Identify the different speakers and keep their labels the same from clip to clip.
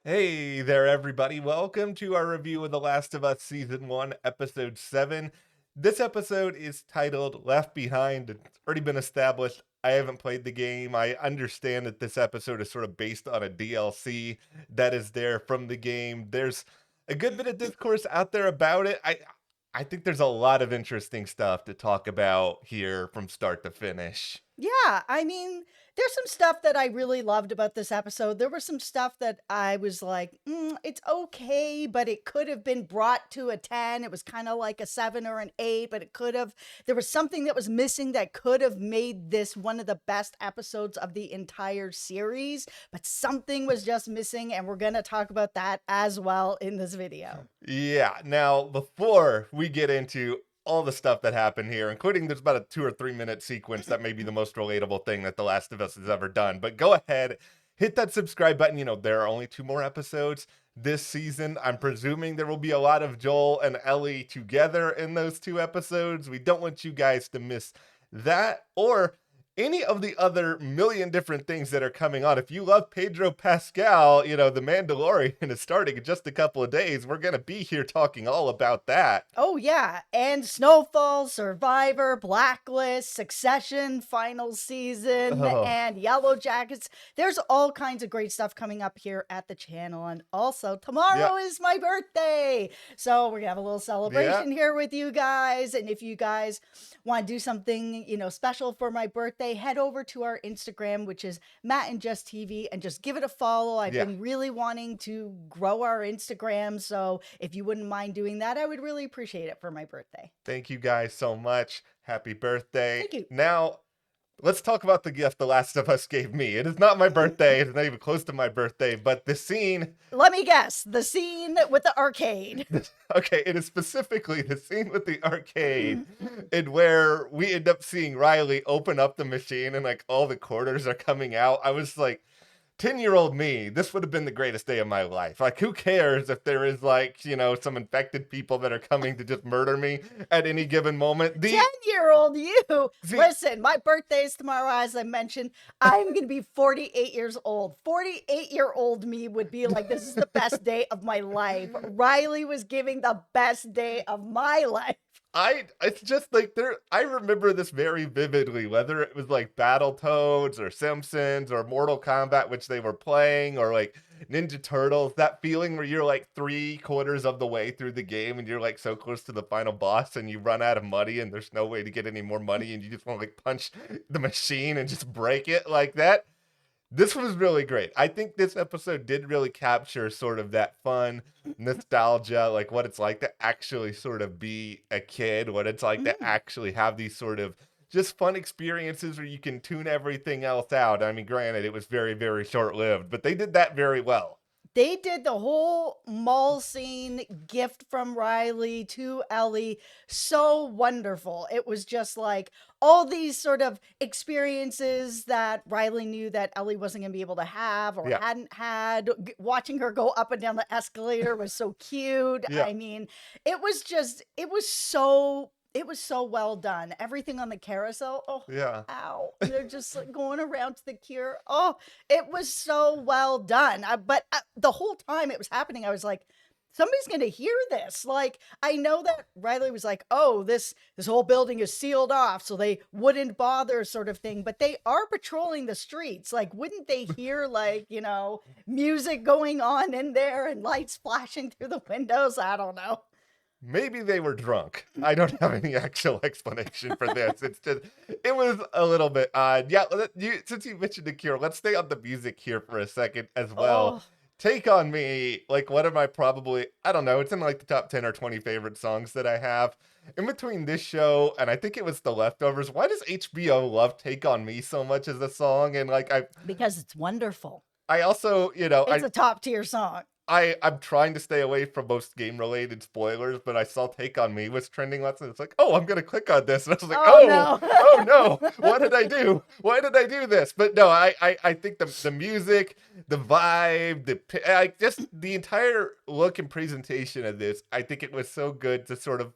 Speaker 1: Hey there, everybody. Welcome to our review of The Last of Us Season 1, Episode 7. This episode is titled Left Behind. It's already been established. I haven't played the game. I understand that this episode is sort of based on a DLC that is there from the game. There's a good bit of discourse out there about it. I think there's a lot of interesting stuff to talk about here from start to finish.
Speaker 2: Yeah, I mean, there's some stuff that I really loved about this episode. There was some stuff that I was like, it's okay, but it could have been brought to a 10. It was kind of like a 7 or an 8, but there was something that was missing that could have made this one of the best episodes of the entire series, but something was just missing, and we're going to talk about that as well in this video.
Speaker 1: Yeah. Now, before we get into all the stuff that happened here, including there's about a 2 or 3 minute sequence that may be the most relatable thing that The Last of Us has ever done. But go ahead, hit that subscribe button. There are only 2 more episodes this season. I'm presuming there will be a lot of Joel and Ellie together in those 2 episodes. We don't want you guys to miss that or any of the other million different things that are coming on. If you love Pedro Pascal, The Mandalorian is starting in just a couple of days. We're going to be here talking all about that.
Speaker 2: Oh, yeah. And Snowfall, Survivor, Blacklist, Succession, Final Season,
Speaker 1: Oh,
Speaker 2: and Yellow Jackets. There's all kinds of great stuff coming up here at the channel. And also,
Speaker 1: yeah,
Speaker 2: tomorrow is my birthday. So we're going to have a little
Speaker 1: yeah.
Speaker 2: celebration here with you guys. And if you guys want to do something, special for my birthday, head over to our Instagram, which is Matt and Jess TV, and just give it a follow. I've
Speaker 1: Yeah.
Speaker 2: been really wanting to grow our Instagram. So if you wouldn't mind doing that, I would really appreciate it for my birthday.
Speaker 1: Thank you guys so much. Happy birthday.
Speaker 2: Thank you.
Speaker 1: Now, let's talk about the gift The Last of Us gave me. It is not my birthday. It's not even close to my birthday, but the scene.
Speaker 2: Let me guess, the scene with the arcade.
Speaker 1: Okay, it is specifically the scene with the arcade and where we end up seeing Riley open up the machine and like all the quarters are coming out. I was like, 10-year-old me, this would have been the greatest day of my life. Like, who cares if there is some infected people that are coming to just murder me at any given moment?
Speaker 2: 10-year-old you.
Speaker 1: See,
Speaker 2: Listen, my birthday is tomorrow, as I mentioned. I'm going to be 48 years old. 48-year-old me would be like, this is the best day of my life. Riley was giving the best day of my life.
Speaker 1: it's just like I remember this very vividly, whether it was like Battletoads or Simpsons or Mortal Kombat, which they were playing, or like Ninja Turtles, that feeling where you're like 3/4 of the way through the game and you're like so close to the final boss and you run out of money and there's no way to get any more money and you just want to like punch the machine and just break it like that. This was really great. I think this episode did really capture sort of that fun nostalgia, like what it's like to actually sort of be a kid, what it's like to
Speaker 2: Mm.
Speaker 1: actually have these sort of just fun experiences where you can tune everything else out. I mean, granted, it was very, very short lived, but they did that very well.
Speaker 2: They did the whole mall scene gift from Riley to Ellie so wonderful. It was just like all these sort of experiences that Riley knew that Ellie wasn't going to be able to have or
Speaker 1: Yeah.
Speaker 2: hadn't had. Watching her go up and down the escalator was so cute.
Speaker 1: Yeah.
Speaker 2: I mean, it was so well done. Everything on the carousel. Oh,
Speaker 1: Yeah.
Speaker 2: ow. They're just like going around to the cure. Oh, it was so well done. But the whole time it was happening, I was like, somebody's going to hear this. Like, I know that Riley was like, oh, this whole building is sealed off, so they wouldn't bother, sort of thing. But they are patrolling the streets. Like, wouldn't they hear, like, music going on in there and lights flashing through the windows? I don't know.
Speaker 1: Maybe they were drunk. I don't have any actual explanation for this. It's just, it was a little bit odd. Yeah, since you mentioned the Cure, let's stay on the music here for a second as well.
Speaker 2: Oh,
Speaker 1: Take on Me, like one of my probably, I don't know, it's in like the top 10 or 20 favorite songs that I have. In between this show and I think it was The Leftovers, why does HBO love Take on Me so much as a song? And like
Speaker 2: because it's wonderful.
Speaker 1: I also,
Speaker 2: It's a top tier song.
Speaker 1: I'm trying to stay away from most game related spoilers, but I saw Take on Me was trending lots and it's like, oh, I'm gonna click on this. And I was like,
Speaker 2: Oh
Speaker 1: oh,
Speaker 2: no.
Speaker 1: oh no, what did I do? Why did I do this? But no, I think the music, the vibe, just the entire look and presentation of this, I think it was so good to sort of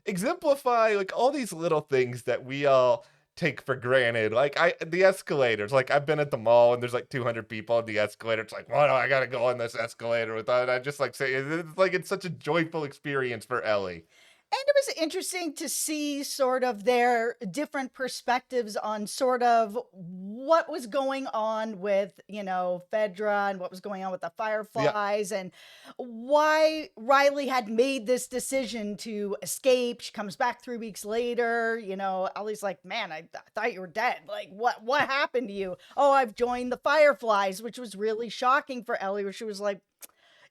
Speaker 1: exemplify like all these little things that we all take for granted. Like the escalators, like I've been at the mall and there's like 200 people on the escalator. It's like, well, I gotta go on this escalator without. I just like say it's like it's such a joyful experience for Ellie.
Speaker 2: And it was interesting to see sort of their different perspectives on sort of what was going on with, Fedra and what was going on with the
Speaker 1: Yeah,
Speaker 2: Fireflies and why Riley had made this decision to escape. She comes back 3 weeks later. Ellie's like, man, I thought you were dead. Like, what happened to you? Oh, I've joined the Fireflies, which was really shocking for Ellie, where she was like,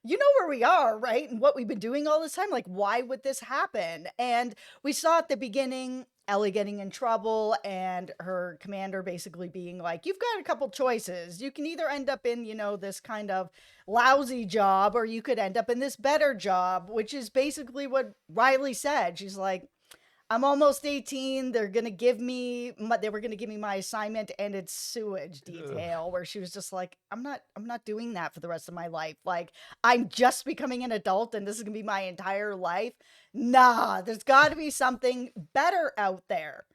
Speaker 2: you know where we are, right? And what we've been doing all this time. Like, why would this happen? And we saw at the beginning Ellie getting in trouble and her commander basically being like, you've got a couple choices. You can either end up in, this kind of lousy job, or you could end up in this better job, which is basically what Riley said. She's like, I'm almost 18. They were going to give me my assignment, and it's sewage
Speaker 1: ugh.
Speaker 2: detail, where she was just like, I'm not doing that for the rest of my life. Like, I'm just becoming an adult and this is going to be my entire life. Nah, there's got to be something better out there.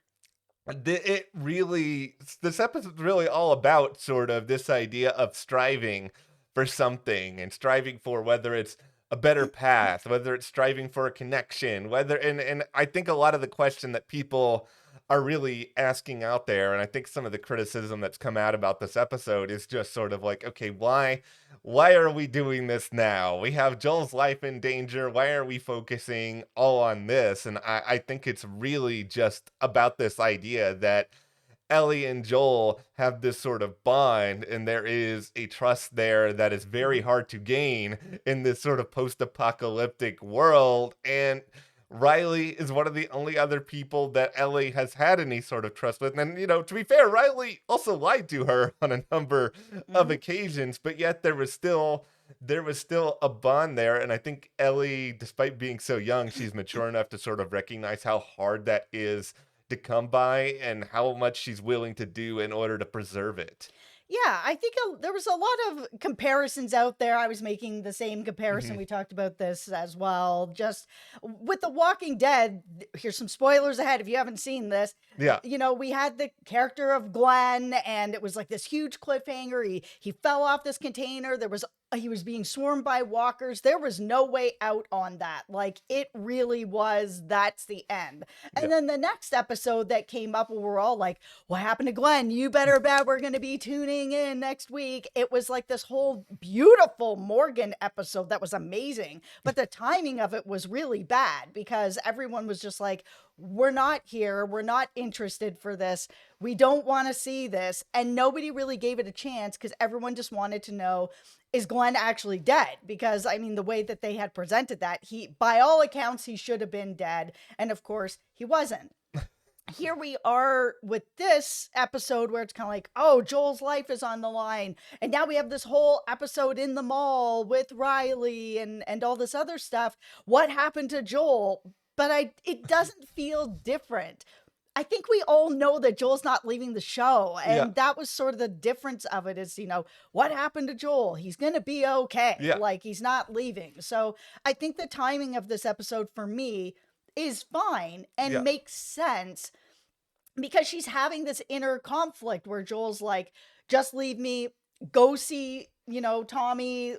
Speaker 1: It really, this episode's really all about sort of this idea of striving for something and striving for whether it's a better path, whether it's striving for a connection, whether, and I think a lot of the question that people are really asking out there, and I think some of the criticism that's come out about this episode is just sort of like, okay, why are we doing this now? We have Joel's life in danger. Why are we focusing all on this? And I think it's really just about this idea that Ellie and Joel have this sort of bond, and there is a trust there that is very hard to gain in this sort of post apocalyptic world. And Riley is one of the only other people that Ellie has had any sort of trust with. And, to be fair, Riley also lied to her on a number of
Speaker 2: Mhm.
Speaker 1: occasions, but yet there was still a bond there. And I think Ellie, despite being so young, she's mature enough to sort of recognize how hard that is to come by and how much she's willing to do in order to preserve it.
Speaker 2: Yeah, I think there was a lot of comparisons out there. I was making the same comparison.
Speaker 1: Hmm.
Speaker 2: We talked about this as well. Just with The Walking Dead, here's some spoilers ahead if you haven't seen this.
Speaker 1: Yeah.
Speaker 2: We had the character of Glenn, and it was like this huge cliffhanger. He fell off this container. He was being swarmed by walkers. There was no way out on that. Like, it really was, that's the end.
Speaker 1: Yeah.
Speaker 2: And then the next episode that came up, we were all like, what happened to Glenn? You better bet we're going to be tuning in next week. It was like this whole beautiful Morgan episode that was amazing. But the timing of it was really bad because everyone was just like, we're not here. We're not interested for this. We don't want to see this. And nobody really gave it a chance because everyone just wanted to know, is Glenn actually dead? Because I mean, the way that they had presented that, by all accounts, he should have been dead. And of course, he wasn't. Here we are with this episode where it's kind of like, oh, Joel's life is on the line. And now we have this whole episode in the mall with Riley and all this other stuff. What happened to Joel? But it doesn't feel different. I think we all know that Joel's not leaving the show.
Speaker 1: Yeah.
Speaker 2: And that was sort of the difference of it is, what happened to Joel? He's going to be okay.
Speaker 1: Yeah.
Speaker 2: Like, he's not leaving. So I think the timing of this episode for me is fine and
Speaker 1: Yeah.
Speaker 2: makes sense because she's having this inner conflict where Joel's like, just leave me, go see, Tommy.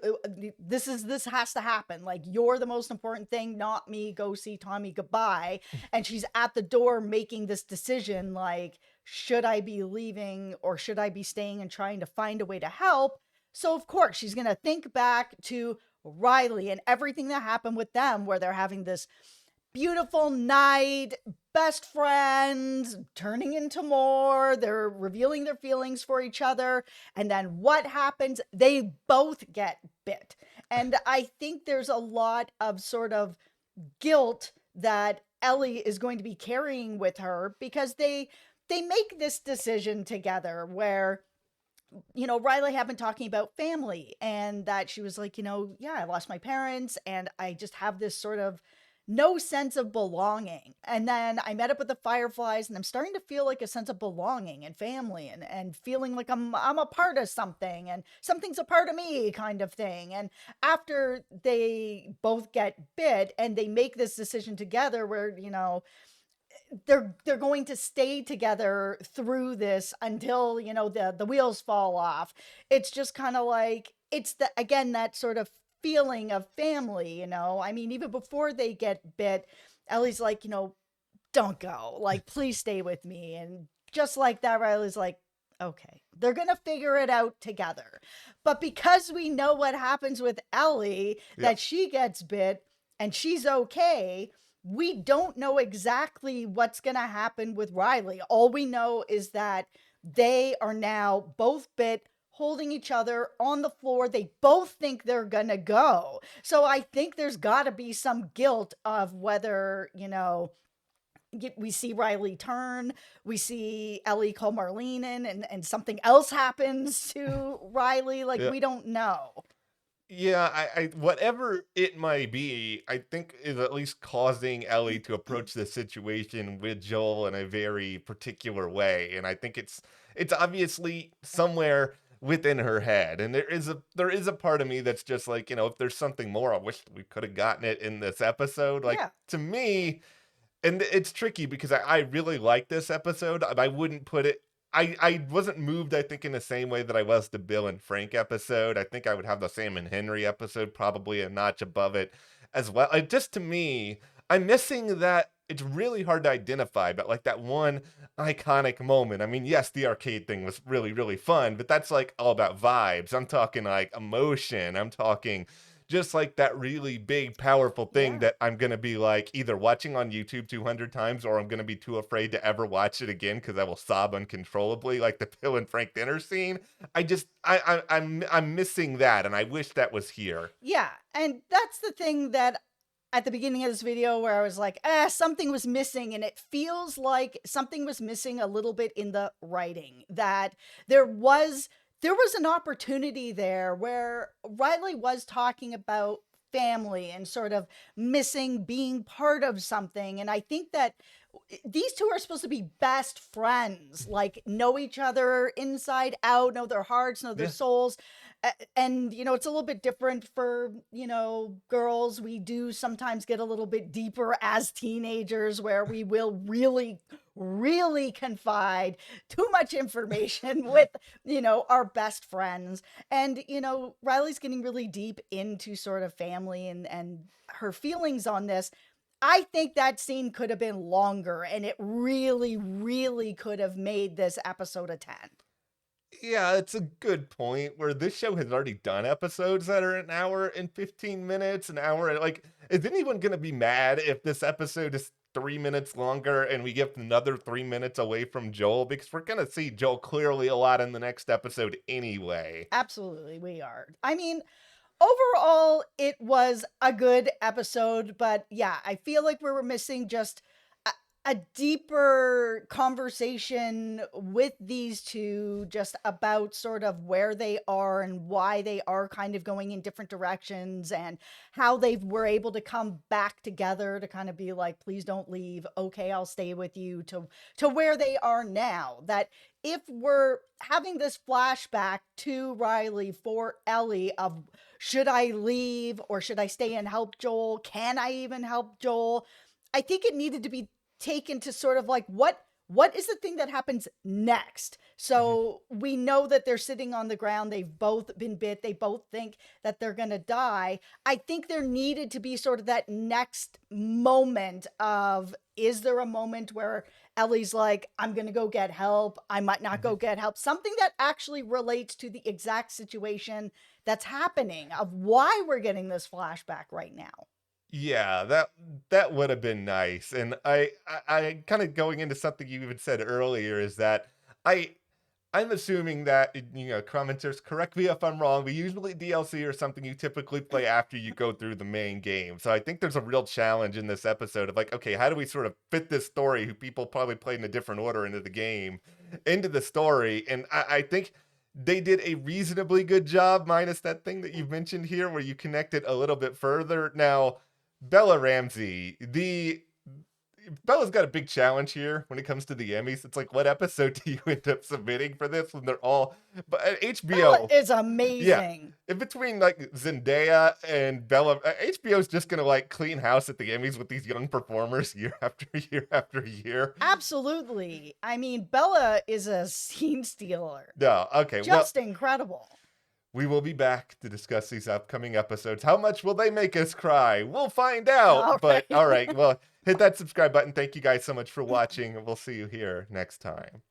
Speaker 2: This has to happen. Like, you're the most important thing, not me. Go see Tommy, goodbye. And she's at the door making this decision, like, should I be leaving or should I be staying and trying to find a way to help? So of course she's going to think back to Riley and everything that happened with them, where they're having this beautiful night, best friends, turning into more. They're revealing their feelings for each other. And then what happens? They both get bit. And I think there's a lot of sort of guilt that Ellie is going to be carrying with her because they make this decision together where Riley had been talking about family and that she was like, yeah, I lost my parents and I just have this sort of no sense of belonging. And then I met up with the Fireflies and I'm starting to feel like a sense of belonging and family and feeling like I'm a part of something and something's a part of me kind of thing. And after they both get bit and they make this decision together where, they're going to stay together through this until, the wheels fall off. It's just kind of like, it's the again that sort of feeling of family. I mean, even before they get bit, Ellie's like, don't go. Like, please stay with me. And just like that, Riley's like, okay, they're going to figure it out together. But because we know what happens with Ellie,
Speaker 1: Yeah.
Speaker 2: that she gets bit and she's okay, we don't know exactly what's going to happen with Riley. All we know is that they are now both bit, holding each other on the floor. They both think they're going to go. So I think there's got to be some guilt of whether, we see Riley turn, we see Ellie call Marlene in, and something else happens to Riley. Like,
Speaker 1: Yeah.
Speaker 2: we don't know.
Speaker 1: Yeah, I whatever it might be, I think is at least causing Ellie to approach the situation with Joel in a very particular way, and I think it's obviously somewhere within her head, and there is a part of me that's just like, if there's something more, I wish we could have gotten it in this episode. Like,
Speaker 2: Yeah.
Speaker 1: to me, and it's tricky because I really like this episode. I wouldn't put it. I wasn't moved, I think, in the same way that I was the Bill and Frank episode. I think I would have the Sam and Henry episode probably a notch above it as well. Just to me, I'm missing that. It's really hard to identify, but like that one iconic moment. I mean, yes, the arcade thing was really, really fun, but that's like all about vibes. I'm talking like emotion. I'm talking just like that really big, powerful thing
Speaker 2: Yeah.
Speaker 1: that I'm going to be like either watching on YouTube 200 times or I'm going to be too afraid to ever watch it again because I will sob uncontrollably, like the Bill and Frank dinner scene. I'm missing that, and I wish that was here.
Speaker 2: Yeah. And that's the thing that at the beginning of this video where I was like, something was missing. And it feels like something was missing a little bit in the writing, that there was an opportunity there where Riley was talking about family and sort of missing being part of something. And I think that these two are supposed to be best friends, like know each other inside out, know their hearts, know their
Speaker 1: Yeah.
Speaker 2: souls. And, it's a little bit different for, girls. We do sometimes get a little bit deeper as teenagers where we will really, really confide too much information with, our best friends. And, Riley's getting really deep into sort of family and her feelings on this. I think that scene could have been longer and it really, really could have made this episode a 10.
Speaker 1: Yeah, it's a good point where this show has already done episodes that are an hour and 15 minutes, an hour. Like, is anyone going to be mad if this episode is 3 minutes longer and we get another 3 minutes away from Joel? Because we're going to see Joel clearly a lot in the next episode anyway.
Speaker 2: Absolutely, we are. I mean, overall, it was a good episode, but yeah, I feel like we were missing just a deeper conversation with these two, just about sort of where they are and why they are kind of going in different directions and how they were able to come back together to kind of be like, please don't leave. Okay, I'll stay with you, to where they are now. That if we're having this flashback to Riley for Ellie of, should I leave or should I stay and help Joel? Can I even help Joel? I think it needed to be taken to sort of like, what is the thing that happens next? So we know that they're sitting on the ground. They've both been bit. They both think that they're going to die. I think there needed to be sort of that next moment of, is there a moment where Ellie's like, I'm going to go get help. I might not go get help. Something that actually relates to the exact situation that's happening, of why we're getting this flashback right now.
Speaker 1: Yeah, that would have been nice. And I kind of going into something you even said earlier is that I I'm assuming that commenters, correct me if I'm wrong, but usually DLC or something you typically play after you go through the main game. So I think there's a real challenge in this episode of like, okay, how do we sort of fit this story who people probably played in a different order into the game, into the story? And I think they did a reasonably good job, minus that thing that you've mentioned here where you connect it a little bit further. Now, Bella Ramsey, Bella's got a big challenge here when it comes to the Emmys. It's like, what episode do you end up submitting for this when they're all, but
Speaker 2: Bella
Speaker 1: HBO,
Speaker 2: is
Speaker 1: yeah,
Speaker 2: amazing.
Speaker 1: in between like Zendaya and Bella, HBO's just gonna like clean house at the Emmys with these young performers year after year after year.
Speaker 2: Absolutely. I mean, Bella is a scene stealer.
Speaker 1: No, okay, well,
Speaker 2: Just incredible.
Speaker 1: we will be back to discuss these upcoming episodes. How much will they make us cry? We'll find out.
Speaker 2: All
Speaker 1: But
Speaker 2: right.
Speaker 1: all right, well, hit that subscribe button. Thank you guys so much for watching, and we'll see you here next time.